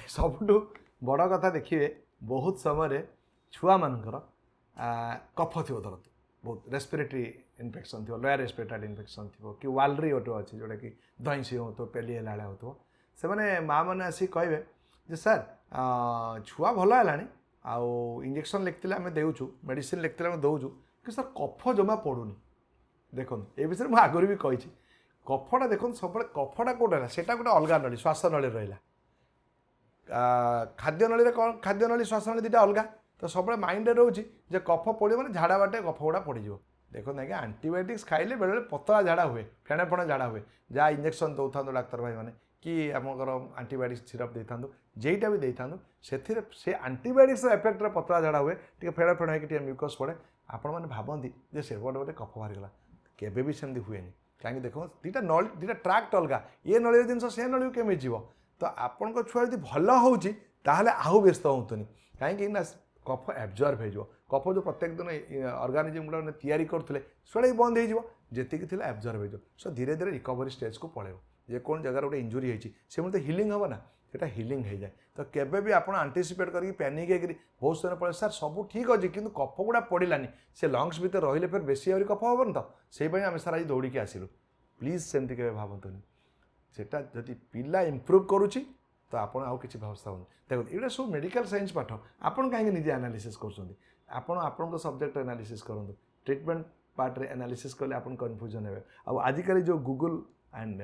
सबुठु बड़ कथा देखिए बहुत समय छुआ मानकर कफ थी धरतु बहुत रेस्पिरेटरी इन्फेक्शन थी लोअर रेस्पिरेटरी इन्फेक्शन थी कि वालरी गोटे अच्छी जोटा कि दहीसी हो पेली है हो से मैंने माँ मैंने आसिक कहे जे सर छुआ भल है आउ इंजेक्शन लिखते आम देचु मेडिसिन लिखते आम दौचु कि सर कफ जमा पड़ूनी देखो ये विषय मुझे आगुरी भी कही कफटा देखो सब कफटा कौटा है सेटा गोटे अलग नली श्वास नली रहा खाद्य नली कौन खाद्य नली श्वास नली दुटा अलग तो सब माइंड रोचे कफ पड़े मैंने झाड़ा बाटे कफ गुड़ा पड़ज देखो आज्ञा आंटीबायोटिक्स खाइले बेले पतला झाड़ा हुए फेणे फेणे झाड़ा हुए जहाँ इंजेक्शन दौ था डाक्तर भाई मैंने कि आमर आंटीबायोटिक्स सिरप दे था जेटा भी दे था से आंटीबायोटिक्स एफेक्ट पतला झाड़ा हुए टे फेड़ फेड़ होकर म्यूकस पड़े आपण मैंने भावती से गोटे गोटे कफ बाहरीगला केवे भी सेमती हुए कहीं देखो दुटा नली दुटा ट्राक्ट अलग ये नली जिन से नली केमी जीव तो आपण छुआ यदि भल होता आहु व्यस्त होतुनि कहीं कफ एब्जर्व हो कफ जो प्रत्येक दिन अर्गानिजम गुड़ा तैयारी करते से बंद होती थी एब्जर्व हो सो धीरे धीरे रिकवरी स्टेज को पड़े जे कौन जगह गोटे इंजुरी होती से मतलब हिलिंग हम ना सेटा हिलिंग हो जाए तो केबे भी आप आंटीसिपेट करके पैनिक होकर बहुत समय पड़े सर सब ठीक अच्छे कि कफ गुड़ा पड़ानी से लंग्स भर रही फिर बेसी आहरी कफ हेन तो से आम सर आज दौड़िकी आसलु प्लीज सेमती के भावतुनि सेटा जदि पिला इम्प्रूव करुच्ची तो आपड़ आउ कि व्यवस्था हो देखो ये सब मेडिकल साइंस पाठ आपड़ कहीं निजे एनालिसिस कर सब्जेक्ट एनालिसिस करूँ ट्रिटमेंट पार्ट रे एनालिसिस कले आप कन्फ्यूजन हे आजिकल जो गूगल एंड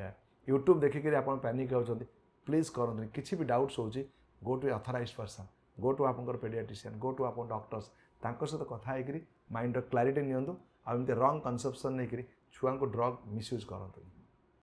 यूट्यूब देखिक आप पैनिक होती प्लीज करते किसी भी डाउट्स हो go to authorised person go to आप पेडियाट्रिशियन गो टू आप डॉक्टर्स सहित कथा माइंड क्लारिटी नियंतु आमती रंग कनसेप्शन नहीं छुआ को ड्रग मिसयूज करते